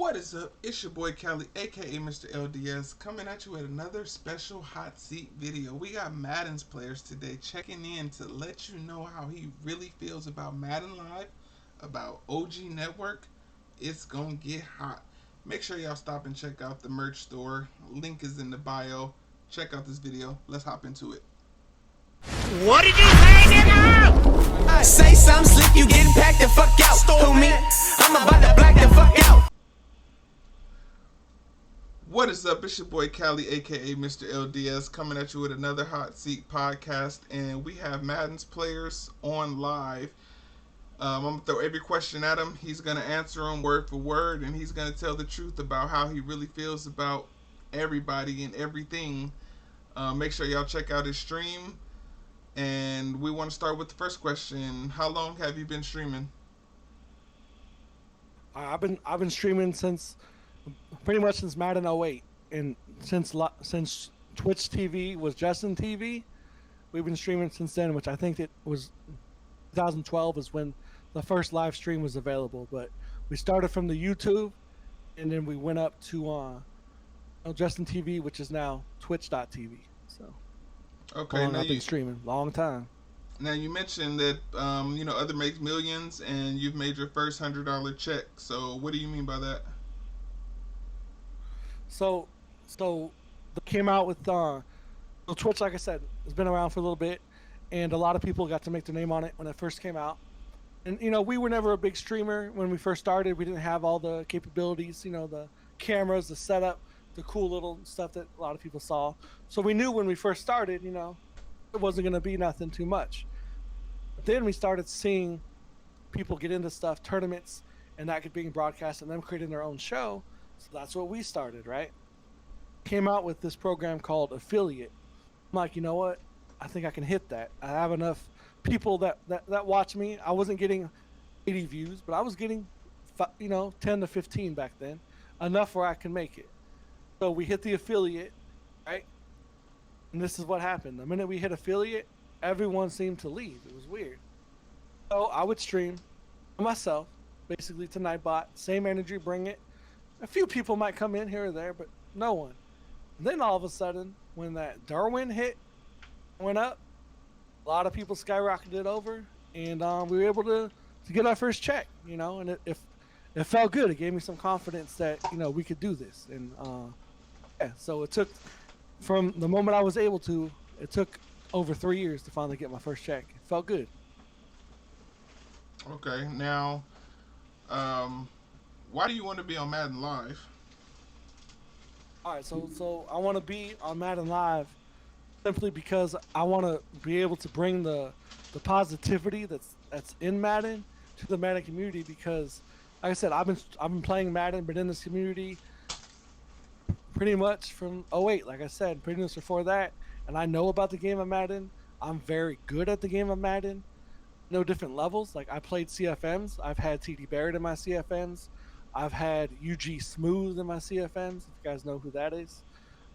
What is up? It's your boy Cali, aka Mr. LDS, coming at you with another special hot seat video. We got Maddens Players today checking in to let you know how he really feels about Madden Live, about OG Network. It's gonna get hot. Make sure y'all stop and check out the merch store. Link is in the bio. Check out this video. Let's hop into it. What did you say, nigga? Say something slick, you getting packed the fuck out. Homie, I'm about to black the fuck out. What is up? It's your boy Cali, aka Mr. LDS, coming at you with another hot seat podcast, and we have Maddens Players on live. I'm gonna throw every question at him. He's gonna answer them word for word, and he's gonna tell the truth about how he really feels about everybody and everything. Make sure y'all check out his stream. And we want to start with the first question. How long have you been streaming? I've been streaming since pretty much since Madden 08, and since Twitch TV was Justin TV, we've been streaming since then. Which I think it was 2012 is when the first live stream was available. But we started from the YouTube, and then we went up to Justin TV, which is now Twitch.tv. So. Okay, now I've been streaming long time. Now you mentioned that other makes millions, and you've made your first $100 check. So what do you mean by that? So they came out with Twitch. Like I said, has been around for a little bit, and a lot of people got to make their name on it when it first came out. And we were never a big streamer when we first started. We didn't have all the capabilities, the cameras, the setup, the cool little stuff that a lot of people saw. So we knew when we first started, it wasn't going to be nothing too much. But then we started seeing people get into stuff, tournaments, and that being broadcast and them creating their own show. So that's what we started, right? Came out with this program called Affiliate. I'm like, you know what? I think I can hit that. I have enough people that watch me. I wasn't getting 80 views, but I was getting, 10 to 15 back then. Enough where I can make it. So we hit the affiliate, right? And this is what happened. The minute we hit affiliate, everyone seemed to leave. It was weird. So I would stream myself, basically to Nightbot. Same energy, bring it. A few people might come in here or there, but no one. And then all of a sudden, when that Darwin hit went up, a lot of people skyrocketed over, and we were able to get our first check, and it felt good. It gave me some confidence that, we could do this. And so it took, from the moment I was able to, it took over 3 years to finally get my first check. It felt good. Okay, now, why do you want to be on Madden Live? All right, so I want to be on Madden Live simply because I want to be able to bring the positivity that's in Madden to the Madden community, because like I said, I've been playing Madden, been in this community pretty much from 08, like I said, pretty much before that, and I know about the game of Madden. I'm very good at the game of Madden. No different levels. Like, I played CFMs. I've had TD Barrett in my CFMs. I've had UG Smooth in my CFMs, if you guys know who that is.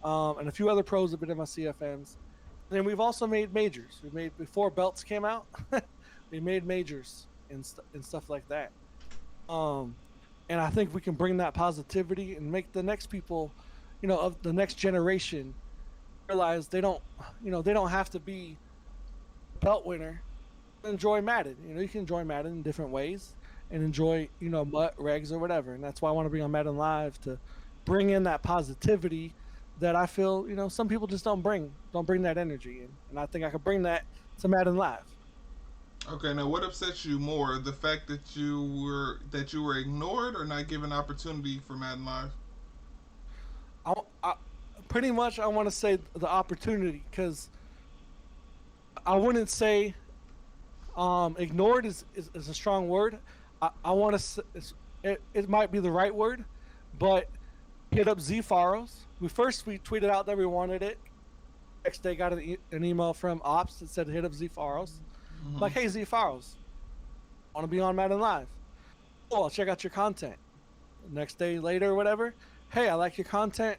And a few other pros have been in my CFMs. And then we've also made majors. We made, before belts came out, we made majors and stuff like that. And I think we can bring that positivity and make the next people, of the next generation, realize they don't have to be a belt winner to enjoy Madden. You can enjoy Madden in different ways and enjoy, MUT, regs, or whatever. And that's why I want to be on Madden Live, to bring in that positivity that I feel, some people just don't bring that energy. And I think I could bring that to Madden Live. Okay, now what upsets you more, the fact that you were ignored or not given opportunity for Madden Live? I pretty much I want to say the opportunity, because I wouldn't say ignored is a strong word. I want to, it might be the right word, but hit up Z Faros. We tweeted out that we wanted it. Next day got an email from Ops that said hit up Z Faros. Mm-hmm. Like, hey, Z Faros, want to be on Madden Live? Oh, I'll check out your content. Next day later or whatever, hey, I like your content,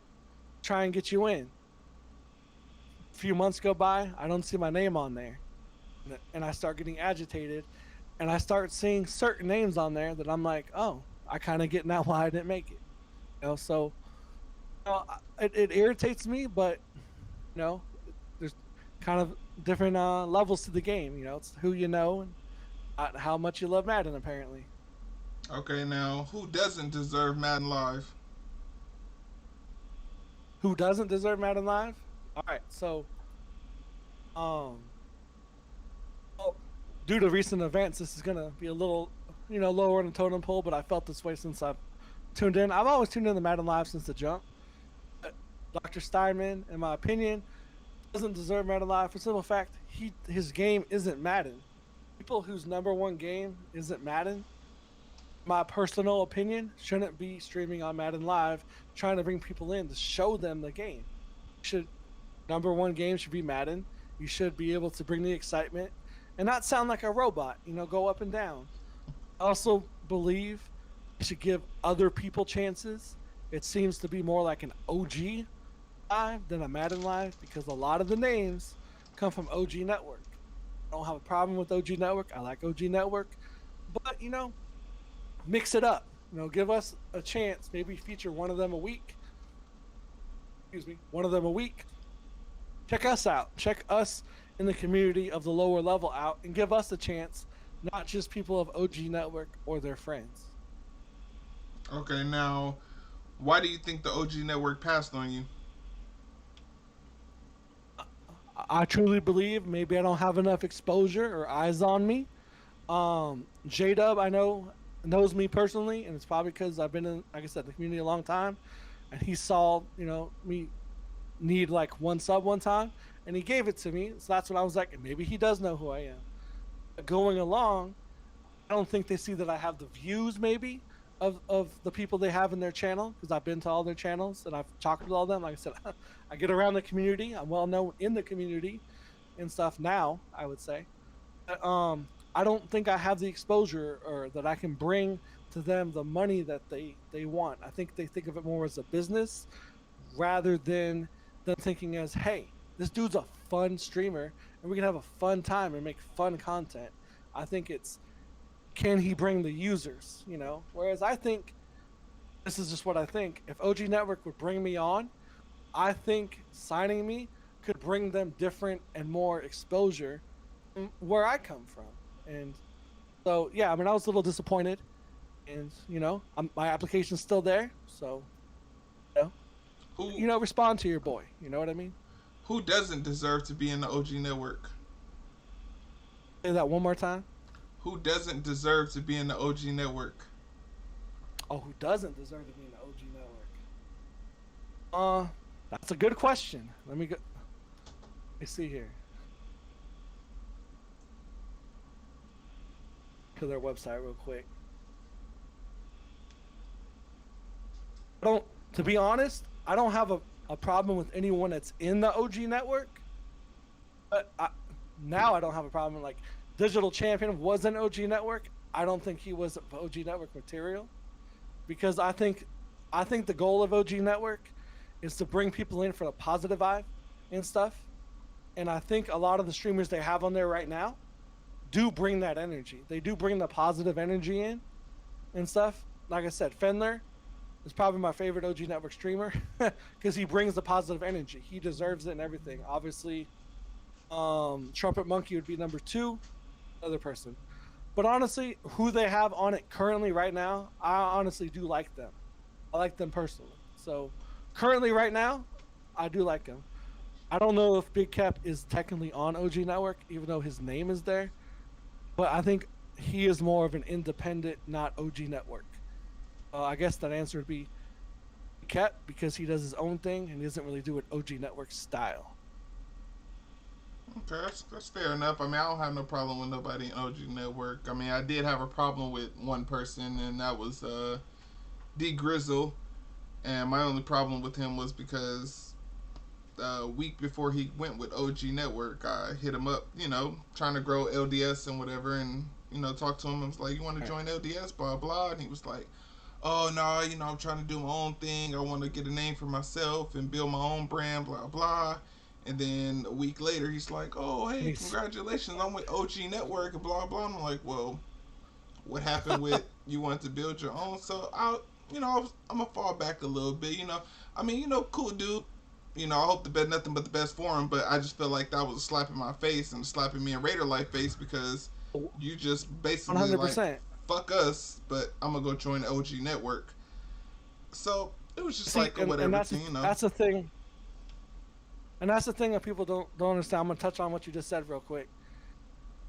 try and get you in. A few months go by, I don't see my name on there. And I start getting agitated, and I start seeing certain names on there that I'm like, oh, I kind of get now why I didn't make it. So it irritates me, but there's kind of different levels to the game. It's who you know and how much you love Madden, apparently. Okay, now who doesn't deserve Madden Live? Who doesn't deserve Madden Live? All right, so um, well, due to recent events, this is gonna be a little, lower on the totem pole. But I felt this way since I've tuned in. I've always tuned in to Madden Live since the jump. But Dr. Steinman, in my opinion, doesn't deserve Madden Live for the simple fact his game isn't Madden. People whose number one game isn't Madden, my personal opinion, shouldn't be streaming on Madden Live, trying to bring people in to show them the game. Should Number one game should be Madden. You should be able to bring the excitement and not sound like a robot. Go up and down. I also believe you should give other people chances. It seems to be more like an OG Live than a Madden Live because a lot of the names come from OG Network. I don't have a problem with OG Network. I like OG Network, but mix it up. Give us a chance. Maybe feature one of them a week. Excuse me, one of them a week. Check us out. Check us in the community of the lower level out, and give us a chance, not just people of OG Network or their friends. Okay, now why do you think the OG Network passed on you? I truly believe maybe I don't have enough exposure or eyes on me. J Dub, I know, knows me personally, and it's probably because I've been in, like I said, the community a long time, and he saw, me need like one sub one time, and he gave it to me. So that's when I was like, maybe he does know who I am. But going along, I don't think they see that I have the views maybe of the people they have in their channel, because I've been to all their channels and I've talked with all of them. Like I said, I get around the community. I'm well known in the community and stuff now, I would say. But, I don't think I have the exposure or that I can bring to them the money that they want. I think they think of it more as a business rather than them thinking as, hey, this dude's a fun streamer and we can have a fun time and make fun content. I think it's, can he bring the users, Whereas I think, this is just what I think, if OG Network would bring me on, I think signing me could bring them different and more exposure where I come from. And so, yeah, I mean, I was a little disappointed, and my application's still there. So, respond to your boy. You know what I mean? Who doesn't deserve to be in the OG Network? Say that one more time. Who doesn't deserve to be in the OG Network? Oh, who doesn't deserve to be in the OG Network? That's a good question. Let me see here. To their website real quick. To be honest, I don't have a problem with anyone that's in the OG Network. But now I don't have a problem. Like, Digital Champion was an OG Network. I don't think he was OG Network material, because I think the goal of OG Network is to bring people in for the positive vibe and stuff. And I think a lot of the streamers they have on there right now do bring that energy. They do bring the positive energy in and stuff. Like I said, Fendler is probably my favorite OG Network streamer because he brings the positive energy. He deserves it and everything. Obviously, Trumpet Monkey would be number 2, other person. But honestly, who they have on it currently right now, I honestly do like them. I like them personally. So currently right now, I do like him. I don't know if Big Cap is technically on OG Network, even though his name is there. But I think he is more of an independent, not OG Network. I guess that answer would be Cap, because he does his own thing and he doesn't really do it OG Network style. Okay, that's fair enough. I mean, I don't have no problem with nobody in OG Network. I mean, I did have a problem with one person, and that was D Grizzle. And my only problem with him was because a week before he went with OG Network, I hit him up, trying to grow LDS and whatever, and, talk to him. I was like, you want to join LDS, blah, blah. And he was like, oh, no, I'm trying to do my own thing. I want to get a name for myself and build my own brand, blah, blah. And then a week later, he's like, oh, hey, congratulations, I'm with OG Network and blah, blah. I'm like, well, what happened with you wanted to build your own? So I'm gonna fall back a little bit. I mean, cool dude. I hope the best, nothing but the best for him. But I just feel like that was a slap in my face and slapping me in Raider life face because you just basically like 100%. fuck us. But I'm gonna go join the OG Network. So it was just See, like a whatever and thing, that's the thing. And that's the thing that people don't understand. I'm gonna touch on what you just said real quick.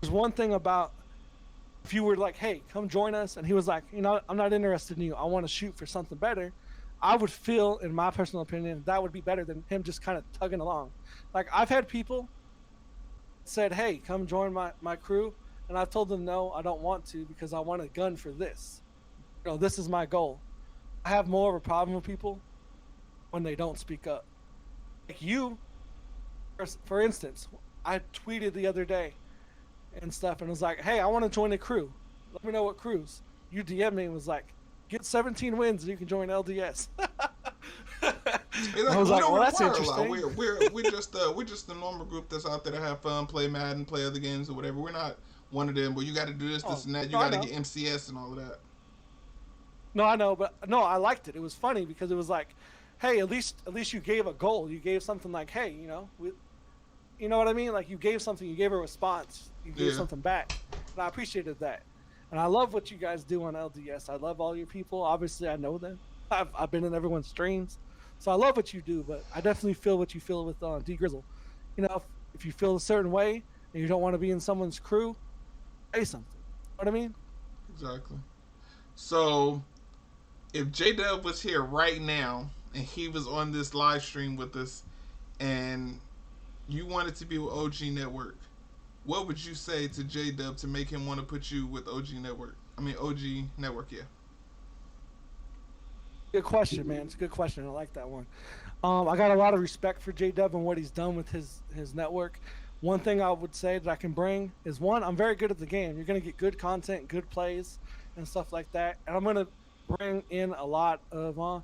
There's one thing about if you were like, "Hey, come join us," and he was like, I'm not interested in you. I want to shoot for something better. I would feel, in my personal opinion, that would be better than him just kind of tugging along. Like I've had people said, "Hey, come join my crew," and I've told them no, I don't want to because I want a gun for this. This is my goal. I have more of a problem with people when they don't speak up. Like you, for instance, I tweeted the other day and stuff and was like, "Hey, I want to join a crew. Let me know what crews." You DM me and was like, "Get 17 wins and you can join LDS." I was like, "Well, that's interesting." We're just a normal group that's out there to have fun, play Madden, play other games or whatever. We're not one of them. But you got to do this, and that. You got to get MCS and all of that. No, I know, but no, I liked it. It was funny because it was like, "Hey, at least you gave a goal. You gave something like, hey, you know what I mean? Like you gave something. You gave a response. You gave something back, and I appreciated that." And I love what you guys do on LDS. I love all your people. Obviously, I know them. I've been in everyone's streams, so I love what you do. But I definitely feel what you feel with D Grizzle. If you feel a certain way and you don't want to be in someone's crew, say something. You know what I mean? Exactly. So, if J-Dub was here right now and he was on this live stream with us, and you wanted to be with OG Network, what would you say to J-Dub to make him want to put you with OG Network? I mean, OG Network, yeah. Good question, man. It's a good question. I like that one. I got a lot of respect for J-Dub and what he's done with his network. One thing I would say that I can bring is, one, I'm very good at the game. You're going to get good content, good plays, and stuff like that. And I'm going to bring in a lot of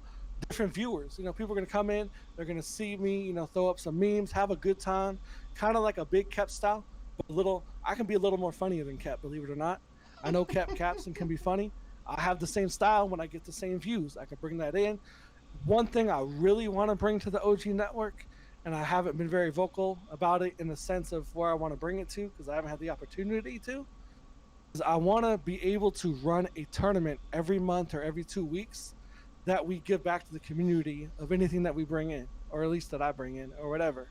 different viewers. People are going to come in. They're going to see me, throw up some memes, have a good time, kind of like a big Kep style. But I can be a little more funnier than Kep, believe it or not. I know Kep caps and can be funny. I have the same style when I get the same views. I can bring that in. One thing I really want to bring to the OG Network, and I haven't been very vocal about it in the sense of where I want to bring it to because I haven't had the opportunity to, is I want to be able to run a tournament every month or every 2 weeks that we give back to the community of anything that we bring in, or at least that I bring in, or whatever.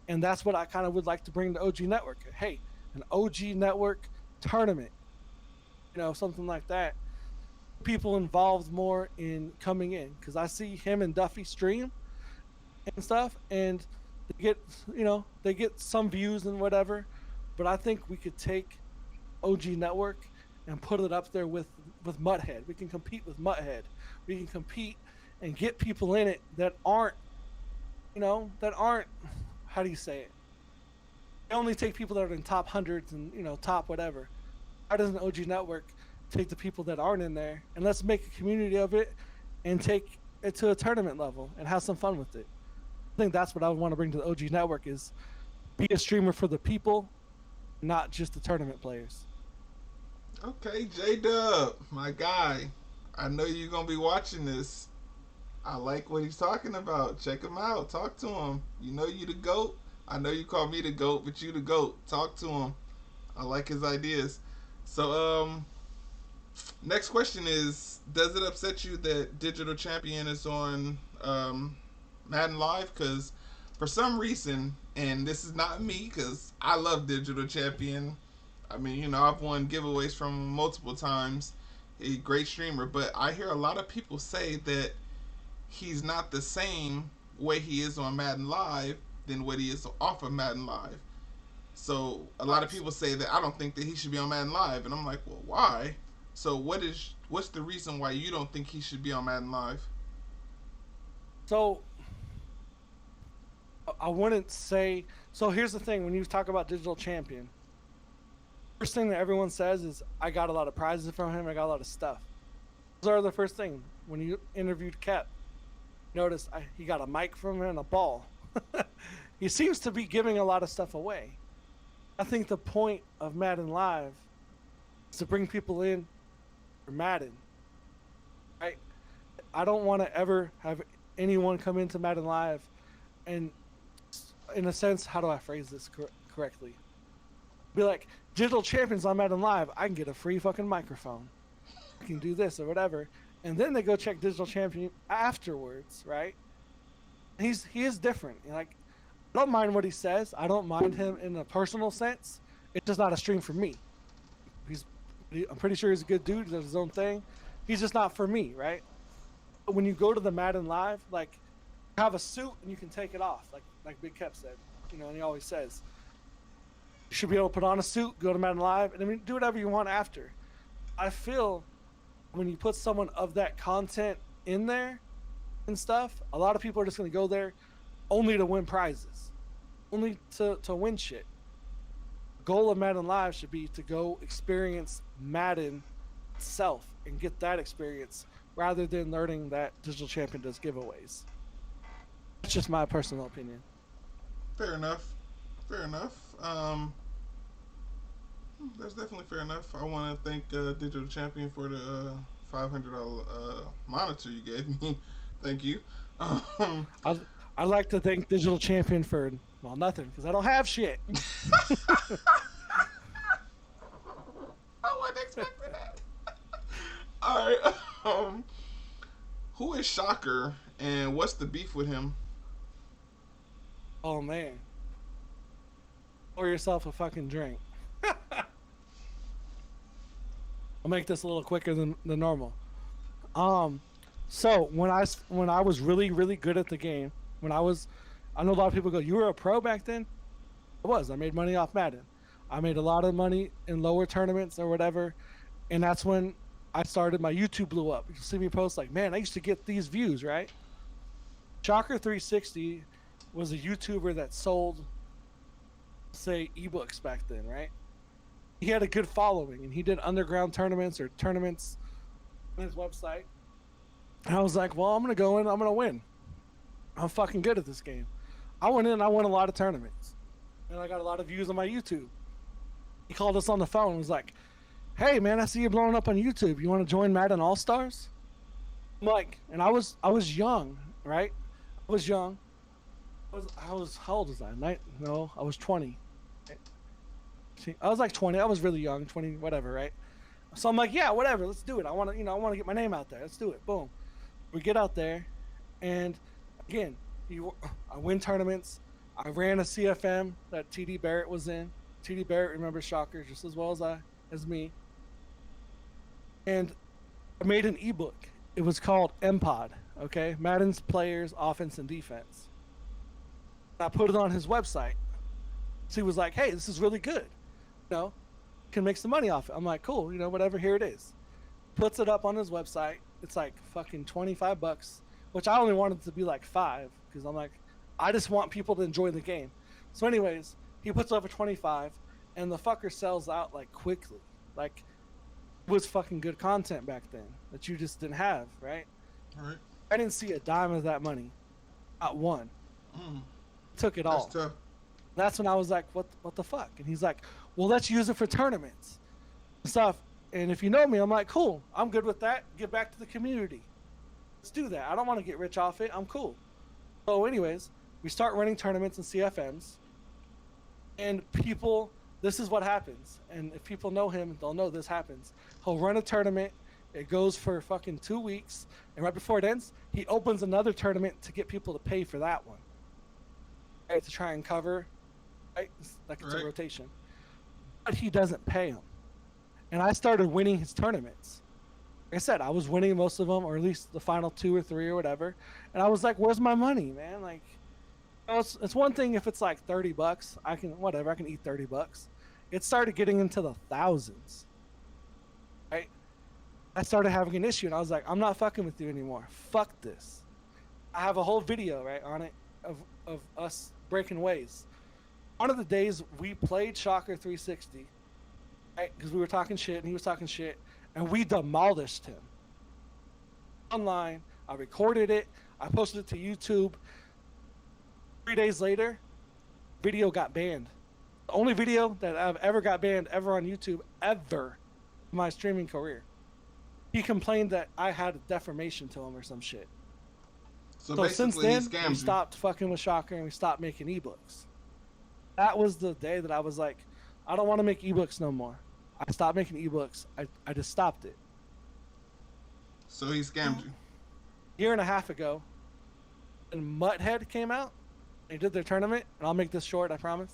And that's what I kind of would like to bring to OG Network. Hey, an OG Network tournament, something like that. People involved more in coming in because I see him and Duffy stream and stuff, and they get some views and whatever. But I think we could take OG Network and put it up there with Mutthead. We can compete with Mutthead. We can compete and get people in it that aren't, how do you say it? They only take people that are in top hundreds and top whatever. Why doesn't OG Network take the people that aren't in there and let's make a community of it and take it to a tournament level and have some fun with it? I think that's what I would want to bring to the OG Network is be a streamer for the people, not just the tournament players. Okay, J-Dub, my guy. I know you're going to be watching this. I like what he's talking about. Check him out. Talk to him. You know you the GOAT. I know you call me the GOAT, but you the GOAT. Talk to him. I like his ideas. So, next question is, does it upset you that Digital Champion is on Madden Live? Because for some reason, and this is not me because I love Digital Champion. I mean, I've won giveaways from him multiple times. A great streamer, but I hear a lot of people say that he's not the same way he is on Madden Live than what he is off of Madden Live. So a lot of people say that I don't think that he should be on Madden Live, and I'm like, well, why? So what's the reason why you don't think he should be on Madden Live? So I wouldn't say. So here's the thing: when you talk about Digital Champion, first thing that everyone says is, "I got a lot of prizes from him. I got a lot of stuff." Those are the first thing. When you interviewed Kep, notice he got a mic from him and a ball. He seems to be giving a lot of stuff away. I think the point of Madden Live is to bring people in for Madden, right? I don't want to ever have anyone come into Madden Live and, in a sense, how do I phrase this correctly? Be like, digital champions on Madden Live, I can get a free fucking microphone. I can do this or whatever. And then they go check digital champion afterwards, right? He is different. Like, I don't mind what he says. I don't mind him in a personal sense. It's just not a stream for me. I'm pretty sure he's a good dude. He does his own thing. He's just not for me, right? But when you go to the Madden Live, like, you have a suit and you can take it off, like Big Kev said, and he always says, you should be able to put on a suit, go to Madden Live, and I mean, do whatever you want after. I feel when you put someone of that content in there and stuff, a lot of people are just going to go there only to win prizes, only to win shit. The goal of Madden Live should be to go experience Madden itself and get that experience rather than learning that Digital Champion does giveaways. That's just my personal opinion. Fair enough. That's definitely fair enough. I want to thank Digital Champion for the $500 monitor you gave me. Thank you. I'd like to thank Digital Champion for, well, nothing, because I don't have shit. I wasn't expecting that. All right. Who is Shocker, and what's the beef with him? Oh, man. Pour yourself a fucking drink. I'll make this a little quicker than normal. So when I was really, really good at the game, I know a lot of people go, you were a pro back then? I was. I made money off Madden. I made a lot of money in lower tournaments or whatever, and that's when I started, my YouTube blew up. You see me post like, man, I used to get these views, right? Shocker360 was a YouTuber that sold, say, ebooks back then, right? He had a good following, and he did underground tournaments or tournaments on his website. And I was like, well, I'm going to go in, I'm going to win. I'm fucking good at this game. I went in, I won a lot of tournaments. And I got a lot of views on my YouTube. He called us on the phone and was like, hey, man, I see you blowing up on YouTube. You want to join Madden All-Stars? I'm like, and I was young, right? I was young. I was how old was I? No, I was 20. I was like 20. I was really young, 20, whatever, right? So I'm like, yeah, whatever, let's do it. I want to get my name out there. Let's do it. Boom. We get out there, and again, I win tournaments. I ran a CFM that TD Barrett was in. TD Barrett remembers Shocker just as well as me. And I made an ebook. It was called MPOD, okay? Maddens Players, Offense and Defense. I put it on his website. So he was like, hey, this is really good. Can make some money off it. I'm like, cool, whatever, here it is. Puts it up on his website. It's like fucking $25, which I only wanted to be like $5, because I'm like, I just want people to enjoy the game. So anyways, he puts it up for $25, and the fucker sells out like quickly. Like, it was fucking good content back then that you just didn't have, right? All right. I didn't see a dime of that money. Not one. Took it all. That's tough. That's when I was like, what the fuck? And he's like, well, let's use it for tournaments and stuff. And if you know me, I'm like, cool, I'm good with that. Give back to the community. Let's do that. I don't want to get rich off it. I'm cool. So anyways, we start running tournaments and CFMs. And this is what happens. And if people know him, they'll know this happens. He'll run a tournament. It goes for fucking 2 weeks. And right before it ends, he opens another tournament to get people to pay for that one. Right, to try and cover. Right? Like it's a rotation. But he doesn't pay them. And I started winning his tournaments. Like I said, I was winning most of them, or at least the final 2 or 3 or whatever. And I was like, where's my money, man? Like, it's one thing if it's like $30. I can eat $30. It started getting into the thousands. Right? I started having an issue, and I was like, I'm not fucking with you anymore. Fuck this. I have a whole video, right, on it of us breaking ways. One of the days we played Shocker 360, right? Because we were talking shit and he was talking shit, and we demolished him. Online, I recorded it, I posted it to YouTube. 3 days later, video got banned. The only video that I've ever got banned ever on YouTube, ever, in my streaming career. he complained that I had a defamation to him or some shit. So So since basically, he then, we scammed you. stopped fucking with Shocker and we stopped making ebooks. That was the day that I was like, I don't want to make ebooks no more. I stopped making ebooks. I just stopped it. So he scammed you. Year and a half ago, and Mutthead came out. They did their tournament, and I'll make this short, I promise.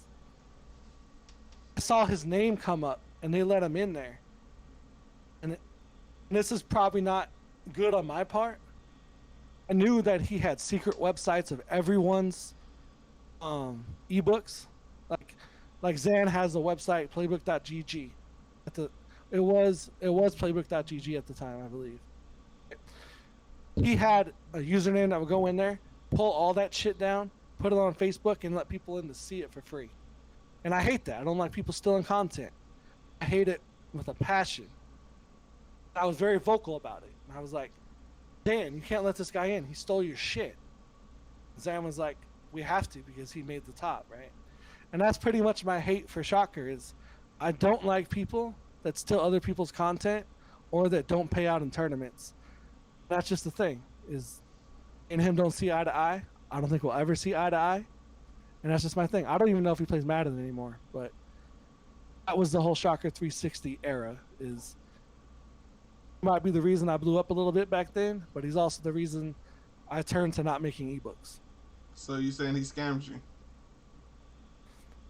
I saw his name come up, and they let him in there. And this is probably not good on my part. I knew that he had secret websites of everyone's ebooks. Like Zan has a website, playbook.gg. It was playbook.gg at the time, I believe. He had a username that would go in there, pull all that shit down, put it on Facebook, and let people in to see it for free. And I hate that. I don't like people stealing content. I hate it with a passion. I was very vocal about it. And I was like, Dan, you can't let this guy in. He stole your shit. Zan was like, we have to because he made the top, right? And that's pretty much my hate for Shocker is I don't like people that steal other people's content or that don't pay out in tournaments. That's just the thing is me and him don't see eye to eye. I don't think we'll ever see eye to eye. And that's just my thing. I don't even know if he plays Madden anymore, but that was the whole Shocker 360 era is might be the reason I blew up a little bit back then, but he's also the reason I turned to not making ebooks. So you saying he scammed you?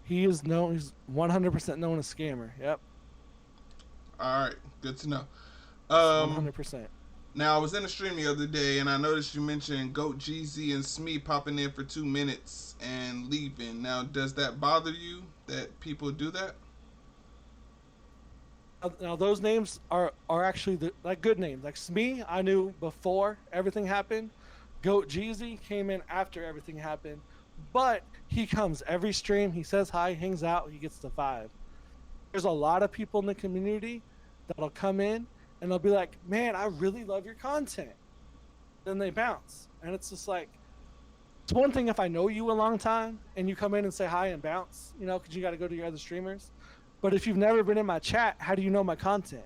He's 100% known as scammer. Yep. All right, good to know. 100%. Now I was in a stream the other day and I noticed you mentioned Goat Jeezy and Smee popping in for 2 minutes and leaving. Now, does that bother you that people do that? Now those names are actually like good names. Like Smee, I knew before everything happened. Goat Jeezy came in after everything happened, but he comes every stream. He says hi, hangs out. He gets the 5. There's a lot of people in the community that'll come in and they'll be like, "Man, I really love your content." Then they bounce, and it's just like, it's one thing if I know you a long time and you come in and say hi and bounce, you know, because you got to go to your other streamers. But if you've never been in my chat, how do you know my content?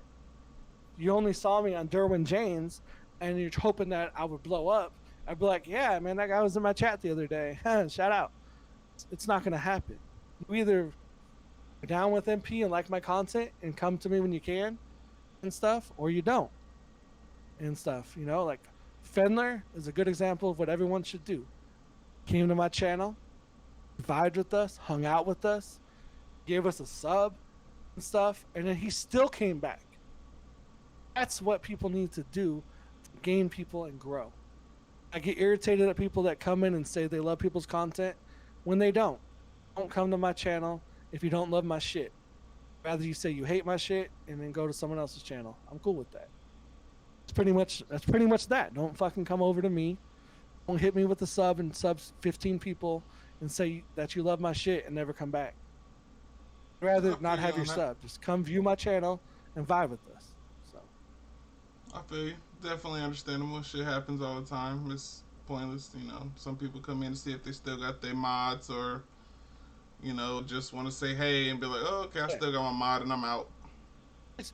You only saw me on Darwin James, and you're hoping that I would blow up. I'd be like, yeah, man, that guy was in my chat the other day. Shout out. It's not going to happen. You either are down with MP and like my content and come to me when you can and stuff, or you don't and stuff. You know, like Fendler is a good example of what everyone should do. Came to my channel, vibed with us, hung out with us, gave us a sub and stuff, and then he still came back. That's what people need to do to gain people and grow. I get irritated at people that come in and say they love people's content when they don't. Don't come to my channel if you don't love my shit. Rather you say you hate my shit and then go to someone else's channel. I'm cool with that. That's pretty much that. Don't fucking come over to me. Don't hit me with the sub and subs 15 people and say that you love my shit and never come back. I'd rather not have your sub. Just come view my channel and vibe with us. So I feel you. Definitely understandable. Shit happens all the time. It's pointless, you know. Some people come in to see if they still got their mods or, you know, just want to say hey and be like, oh, okay, I still got my mod and I'm out. There's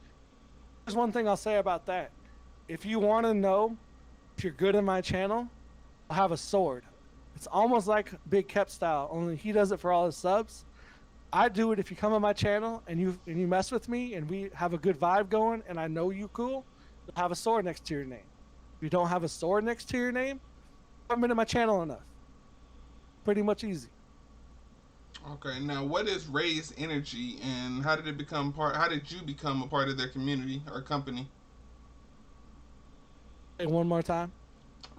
one thing I'll say about that. If you want to know if you're good in my channel, I'll have a sword. It's almost like Big Kep style, only he does it for all his subs. I do it if you come on my channel and you mess with me and we have a good vibe going and I know you cool, you'll have a sword next to your name. If you don't have a sword next to your name, you haven't been to my channel enough. Pretty much easy. Okay, now what is Raise Energy and how did you become a part of their community or company? Say one more time.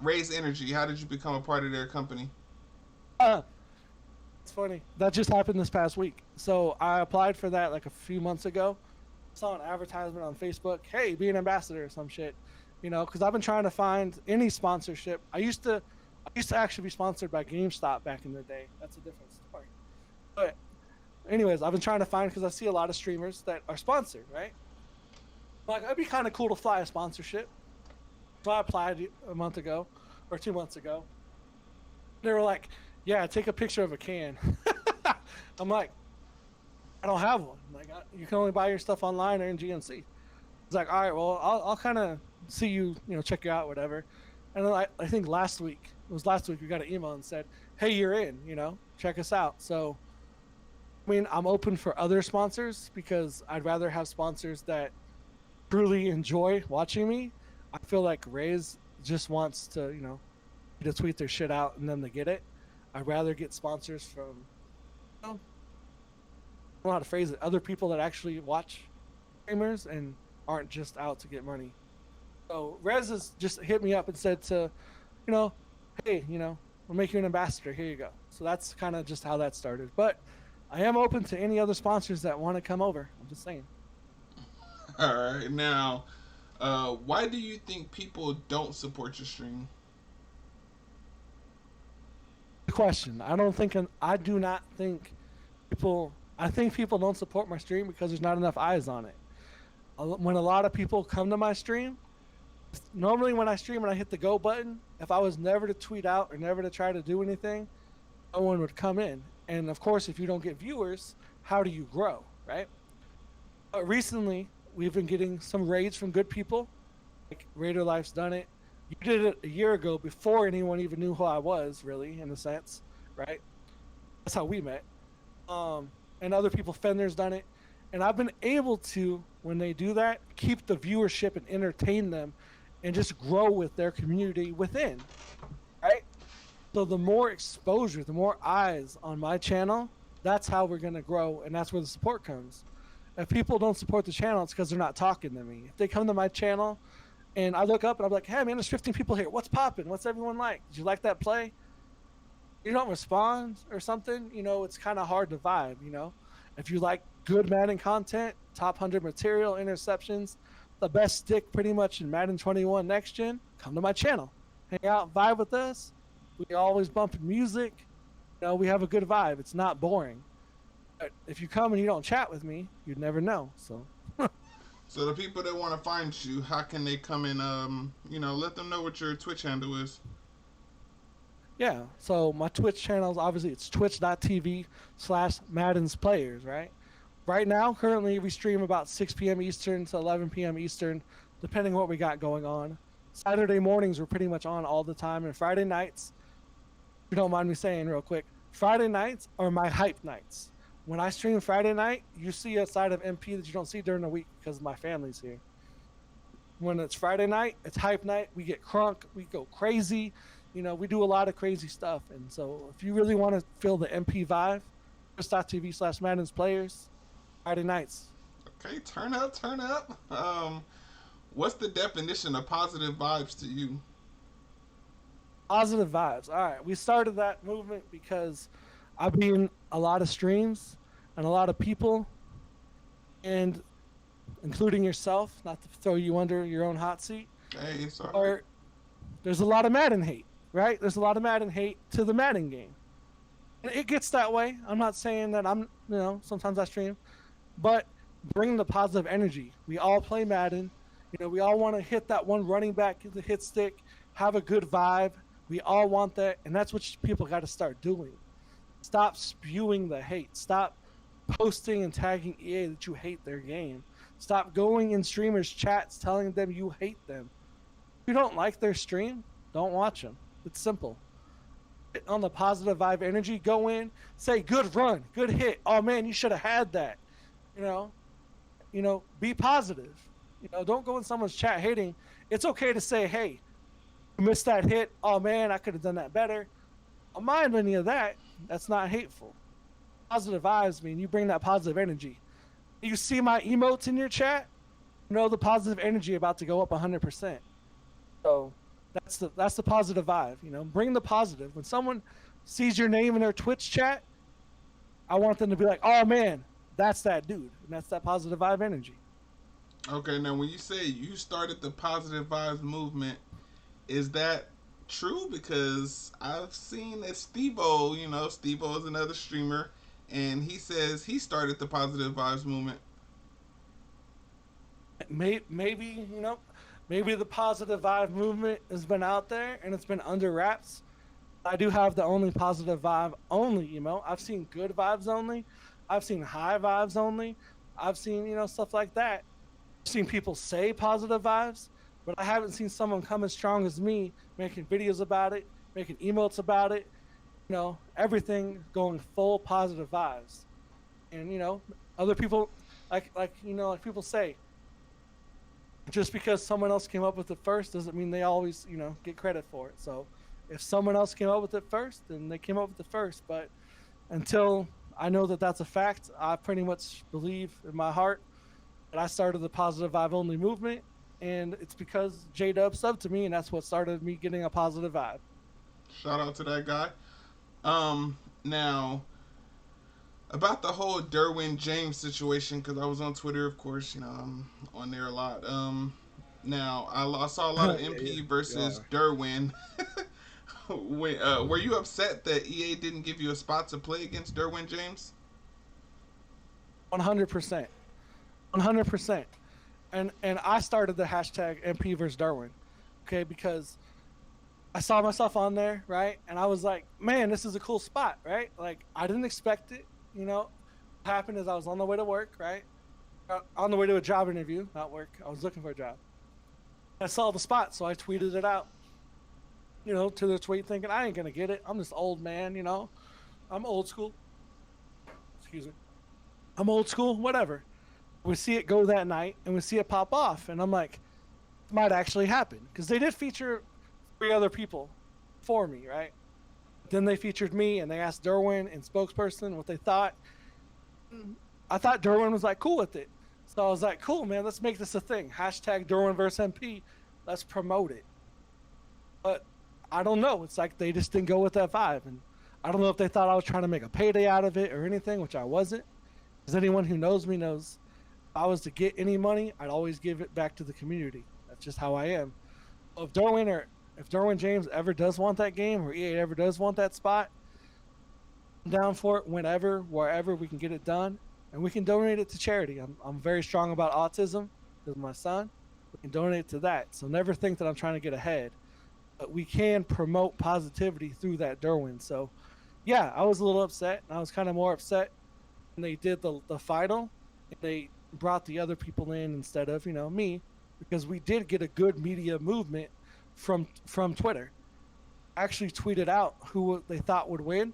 Raise Energy, how did you become a part of their company? It's funny. That just happened this past week. So I applied for that like a few months ago. Saw an advertisement on Facebook. Hey, be an ambassador or some shit. You know, because I've been trying to find any sponsorship. I used to actually be sponsored by GameStop back in the day. That's a different story. But anyways, I've been trying to find because I see a lot of streamers that are sponsored, right? Like, it'd be kind of cool to fly a sponsorship. So I applied a month ago or 2 months ago. They were like, yeah, take a picture of a can. I'm like, I don't have one. Like, you can only buy your stuff online or in GNC. It's like, all right, well, I'll kind of see you, check you out, whatever. And then I think last week, we got an email and said, hey, you're in, check us out. So, I mean, I'm open for other sponsors because I'd rather have sponsors that truly enjoy watching me. I feel like Ray's just wants to, to tweet their shit out and then they get it. I'd rather get sponsors from, I don't know how to phrase it, other people that actually watch streamers and aren't just out to get money. So Rez has just hit me up and said to, hey, we'll make you an ambassador. Here you go. So that's kind of just how that started. But I am open to any other sponsors that want to come over. I'm just saying. All right. Now, why do you think people don't support your stream? Good question. I do not think people. I think people don't support my stream because there's not enough eyes on it. When a lot of people come to my stream, normally when I stream and I hit the go button, if I was never to tweet out or never to try to do anything, no one would come in. And of course, if you don't get viewers, how do you grow, right? But recently, we've been getting some raids from good people. Like Raider Life's done it. You did it a year ago before anyone even knew who I was, really, in a sense, right? That's how we met. And other people, Fender's done it. And I've been able to, when they do that, keep the viewership and entertain them and just grow with their community within, right? So the more exposure, the more eyes on my channel, that's how we're going to grow, and that's where the support comes. If people don't support the channel, it's because they're not talking to me. If they come to my channel and I look up and I'm like, hey, man, there's 15 people here. What's popping? What's everyone like? Did you like that play? You don't respond or something, it's kind of hard to vibe, If you like good Madden content, top 100 material, interceptions, the best stick pretty much in Madden 21 Next Gen, come to my channel. Hang out, vibe with us. We always bumping music. We have a good vibe. It's not boring. But if you come and you don't chat with me, you'd never know. So So the people that want to find you, how can they come and, let them know what your Twitch handle is? yeah, so my Twitch channel is obviously it's twitch.tv/Maddens Players, right? Right now, currently, we stream about 6 p.m. Eastern to 11 p.m. Eastern, depending what we got going on. Saturday mornings, we're pretty much on all the time. And Friday nights, if you don't mind me saying real quick, Friday nights are my hype nights. When I stream Friday night, you see a side of MP that you don't see during the week because my family's here. When it's Friday night, it's hype night. We get crunk. We go crazy. We do a lot of crazy stuff. And so if you really want to feel the MP vibe, twitch.tv/Maddens Players, Friday nights. Okay, turn up. What's the definition of positive vibes to you? Positive vibes. All right. We started that movement because I've been a lot of streams and a lot of people, and including yourself, not to throw you under your own hot seat. Hey, sorry. Or there's a lot of Madden hate, right? There's a lot of Madden hate to the Madden game. And it gets that way. I'm not saying that sometimes I stream, but bring the positive energy. We all play Madden. We all want to hit that one running back, the hit stick, have a good vibe. We all want that, and that's what people got to start doing. Stop spewing the hate. Stop posting and tagging EA that you hate their game. Stop going in streamers' chats telling them you hate them. If you don't like their stream, don't watch them. It's simple. On the positive vibe energy, go in, say good run, good hit. Oh man, you should have had that. Be positive. Don't go in someone's chat hating. It's okay to say, hey, you missed that hit. Oh man, I could have done that better. I don't mind any of that. That's not hateful. Positive vibes mean you bring that positive energy. You see my emotes in your chat, the positive energy about to go up 100%. So that's the positive vibe. Bring the positive. When someone sees your name in their Twitch chat, I want them to be like, oh man, that's that dude, and that's that positive vibe energy. Okay, now when you say you started the positive vibes movement, is that true? Because I've seen that Steve-O, Steve-O is another streamer, and he says he started the positive vibes movement. Maybe the positive vibe movement has been out there and it's been under wraps. I do have the only positive vibe only emote. I've seen good vibes only. I've seen high vibes only. I've seen, stuff like that. I've seen people say positive vibes, but I haven't seen someone come as strong as me, making videos about it, making emotes about it, everything going full positive vibes. And other people, like people say, just because someone else came up with it first doesn't mean they always get credit for it. So if someone else came up with it first, then they came up with it first. But until I know that that's a fact, I pretty much believe in my heart that I started the positive vibe only movement, and it's because J-Dub subbed to me, and that's what started me getting a positive vibe. Shout out to that guy. Now about the whole Derwin James situation, because I was on Twitter, of course. I'm on there a lot. Now I saw a lot of MP versus Derwin. Were you upset that EA didn't give you a spot to play against Derwin James? 100%, 100%. And I started the hashtag MP versus Darwin, okay, because I saw myself on there, right, and I was like, man, this is a cool spot, right? Like, I didn't expect it. What happened is I was on the way to work, right, on the way to a job interview, not work. I was looking for a job. I saw the spot, so I tweeted it out, to the tweet, thinking I ain't gonna get it. I'm this old man, I'm old school. Excuse me. I'm old school, whatever. We see it go that night, and we see it pop off, and I'm like, it might actually happen, because they did feature 3 other people for me, right? Then they featured me, and they asked Darwin and spokesperson what they thought. I thought Darwin was like cool with it, so I was like, cool, man, let's make this a thing. Hashtag Darwin versus MP. Let's promote it. But I don't know. It's like they just didn't go with that vibe, and I don't know if they thought I was trying to make a payday out of it or anything, which I wasn't. Because anyone who knows me knows, if I was to get any money, I'd always give it back to the community. That's just how I am. If Darwin James ever does want that game, or EA ever does want that spot, I'm down for it whenever, wherever we can get it done, and we can donate it to charity. I'm very strong about autism because of my son. We can donate it to that. So never think that I'm trying to get ahead, but we can promote positivity through that Darwin. So yeah, I was a little upset, and I was kind of more upset when they did the final, and they brought the other people in instead of me, because we did get a good media movement from Twitter. Actually tweeted out who they thought would win.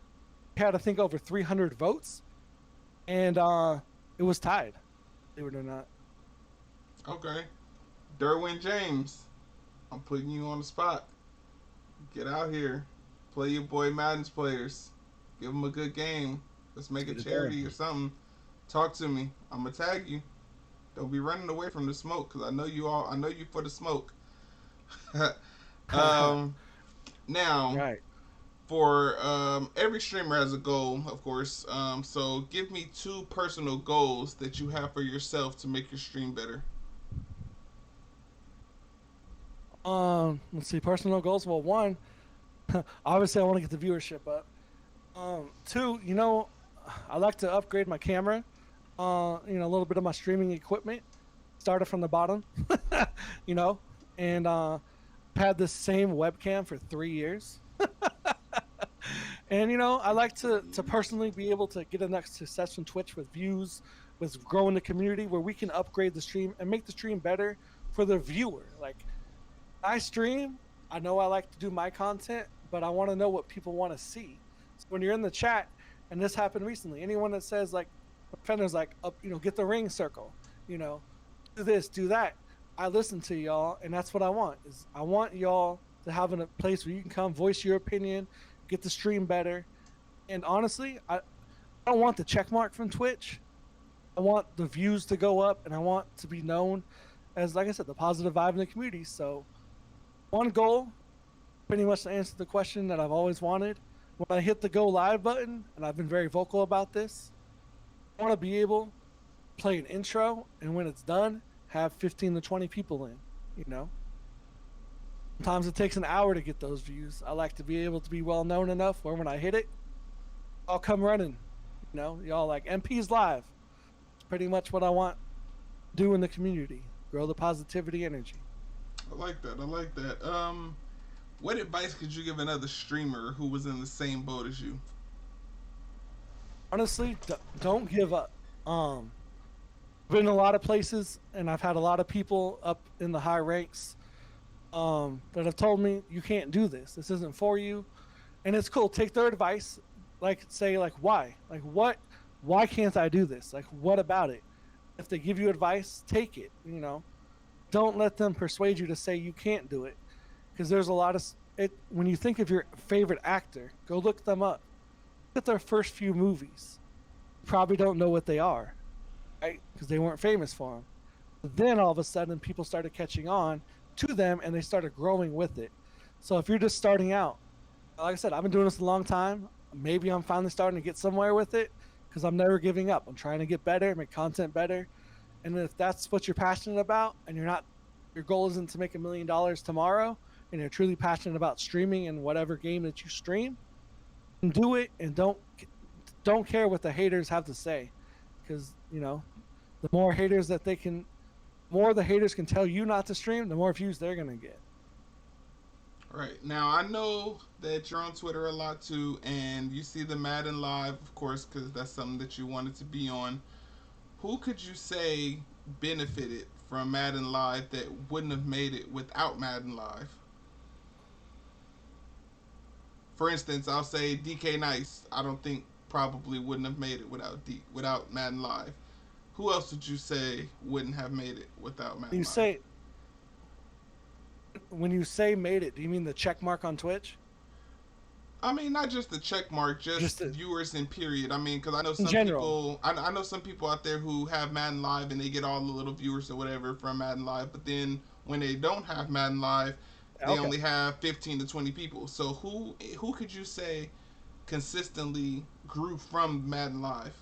We had, I think, over 300 votes, and it was tied, believe it or not. Okay. Derwin James, I'm putting you on the spot. Get out here. Play your boy Maddens Players. Give him a good game. Let's make a charity or something. Talk to me. I'm going to tag you. Don't be running away from the smoke, because I know you for the smoke. Now, Right. for every streamer has a goal, of course. So give me 2 personal goals that you have for yourself to make your stream better. Let's see, personal goals. Well, 1, obviously I want to get the viewership up. 2, I like to upgrade my camera. A little bit of my streaming equipment. Started from the bottom, and had the same webcam for 3 years. And I like to personally be able to get enough success from Twitch with views, with growing the community, where we can upgrade the stream and make the stream better for the viewer. Like, I stream, I know I like to do my content, but I want to know what people want to see. So when you're in the chat, and this happened recently, anyone that says like, Fender's like, get the ring circle, do this, do that, I listen to y'all, and that's what I want. Is I want y'all to have a place where you can come voice your opinion, get the stream better. And honestly, I don't want the check mark from Twitch. I want the views to go up, and I want to be known as, like I said, the positive vibe in the community. So one goal, pretty much to answer the question that I've always wanted, when I hit the go live button, and I've been very vocal about this, I want to be able to play an intro, and when it's done, have 15 to 20 people in, Sometimes it takes an hour to get those views. I like to be able to be well known enough where when I hit it, I'll come running. Y'all like, MP's live. It's pretty much what I want to do in the community. Grow the positivity energy. I like that. What advice could you give another streamer who was in the same boat as you? Honestly, don't give up. I've been in a lot of places, and I've had a lot of people up in the high ranks that have told me you can't do this. This isn't for you, and it's cool. Take their advice. Like say like why? Like what? Why can't I do this? Like what about it? If they give you advice, take it. You know, don't let them persuade you to say you can't do it, because there's a lot of it. When you think of your favorite actor, go look them up. Look at their first few movies. You probably don't know what they are, right? Because they weren't famous for them. But then all of a sudden, people started catching on to them, and they started growing with it. So if you're just starting out, like I said, I've been doing this a long time. Maybe I'm finally starting to get somewhere with it, because I'm never giving up. I'm trying to get better, make content better. And if that's what you're passionate about, and your goal isn't to make $1 million tomorrow, and you're truly passionate about streaming and whatever game that you stream, then do it, and don't care what the haters have to say, because the more haters that the haters can tell you not to stream, the more views they're gonna get. Right. Now, I know that you're on Twitter a lot too, and you see the Madden Live, of course, because that's something that you wanted to be on. Who could you say benefited from Madden Live that wouldn't have made it without Madden Live? For instance, I'll say DK Nice. I don't think probably wouldn't have made it without Madden Live. Who else would you say wouldn't have made it without Madden Live? When you say made it, do you mean the check mark on Twitch? I mean, not just the check mark, just viewers in period. I mean, because I know some people, I know some people out there who have Madden Live and they get all the little viewers or whatever from Madden Live, but then when they don't have Madden Live, they only have 15 to 20 people. So who could you say consistently grew from Madden Live?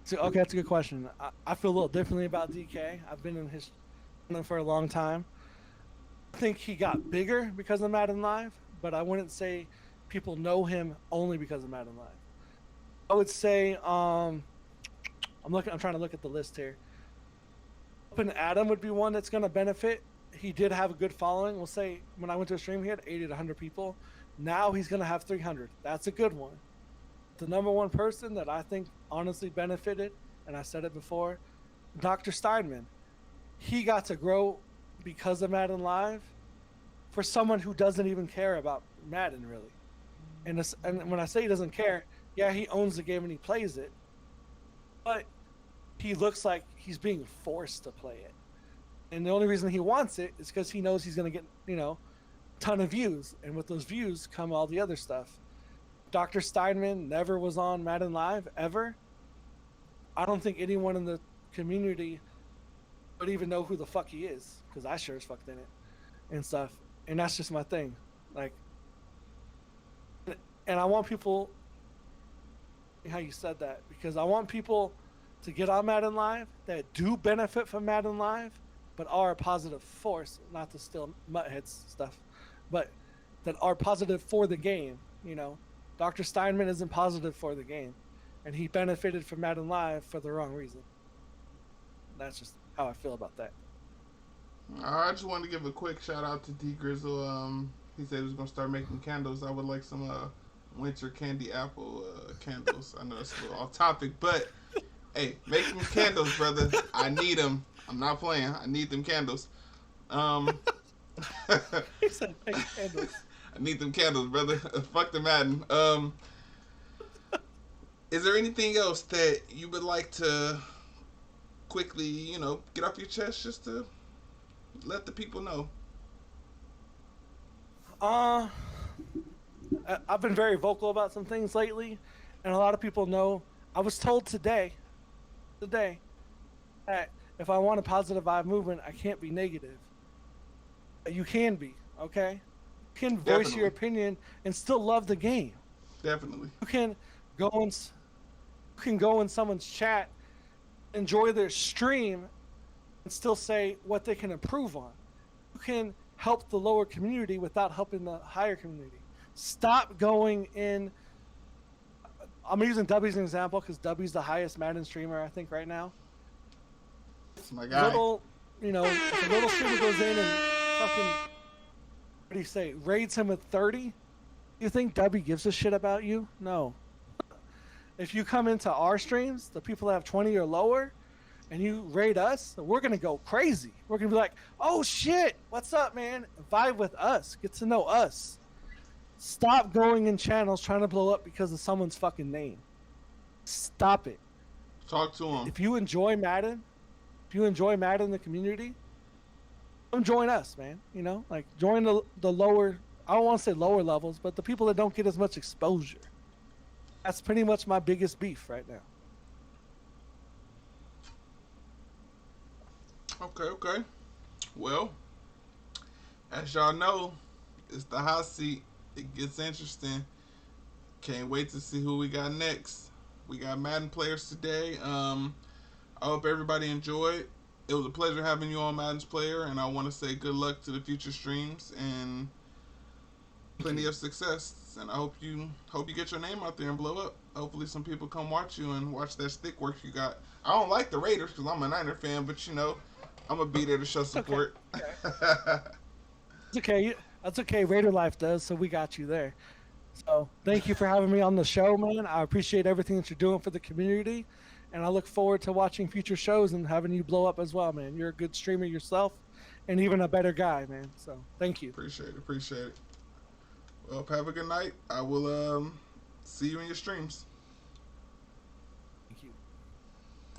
So, okay, that's a good question. I feel a little differently about DK. I've been in his for a long time. I think he got bigger because of Madden Live, but I wouldn't say people know him only because of Madden Live. I would say I'm trying to look at the list here. Open Adam would be one that's going to benefit. He did have a good following. We'll say when I went to a stream, he had 80 to 100 people. Now he's going to have 300. That's a good one. The number one person that I think honestly benefited, and I said it before, Dr. Steinman. He got to grow because of Madden Live for someone who doesn't even care about Madden, really. And when I say he doesn't care, yeah, he owns the game and he plays it, but he looks like he's being forced to play it. And the only reason he wants it is because he knows he's going to get, a ton of views. And with those views come all the other stuff. Dr. Steinman never was on Madden Live, ever. I don't think anyone in the community would even know who the fuck he is, because I sure as fuck didn't and stuff. And that's just my thing. Like, and I want people, how you said that, because I want people to get on Madden Live that do benefit from Madden Live, but are a positive force, not to steal Mutthead's stuff, but that are positive for the game. Dr. Steinman isn't positive for the game, and he benefited from Madden Live for the wrong reason. That's just how I feel about that. I just wanted to give a quick shout out to D Grizzle. He said he was gonna start making candles. I would like some winter candy apple candles. I know it's a little off topic, but hey, make them candles, brother. I need them. I'm not playing. I need them candles. He said make candles. I need them candles, brother. Fuck the Madden. Is there anything else that you would like to quickly, get off your chest just to let the people know? I've been very vocal about some things lately, and a lot of people know. I was told today, that if I want a positive vibe movement, I can't be negative. You can be, okay? You can voice your opinion and still love the game. Definitely. You can go in someone's chat, enjoy their stream, and still say what they can improve on. You can help the lower community without helping the higher community. Stop going in. I'm using W as an example because W's the highest Madden streamer, I think, right now. My guy. If a little streamer goes in and fucking, what do you say, raids him with 30, you think W gives a shit about you? No. If you come into our streams, the people that have 20 or lower, and you raid us, we're gonna go crazy. We're gonna be like, oh shit, what's up, man? Vibe with us, get to know us. Stop going in channels trying to blow up because of someone's fucking name. Stop it. Talk to him. If you enjoy Madden, the community, come join us, man. You know, like join the lower, I don't want to say lower levels, but the people that don't get as much exposure. That's pretty much my biggest beef right now. Okay. Well, as y'all know, it's the hot seat. It gets interesting. Can't wait to see who we got next. We got Madden Players today. I hope everybody enjoyed. It was a pleasure having you on Madden's Player, and I want to say good luck to the future streams and plenty of success. And I hope you get your name out there and blow up. Hopefully some people come watch you and watch that stick work you got. I don't like the Raiders because I'm a Niner fan, but you know, I'm gonna be there to show support. Okay. It's okay. That's okay. Raider Life does, so we got you there. So thank you for having me on the show, man. I appreciate everything that you're doing for the community, and I look forward to watching future shows and having you blow up as well, man. You're a good streamer yourself, and even a better guy, man. So thank you. Appreciate it. Well, have a good night. I will see you in your streams.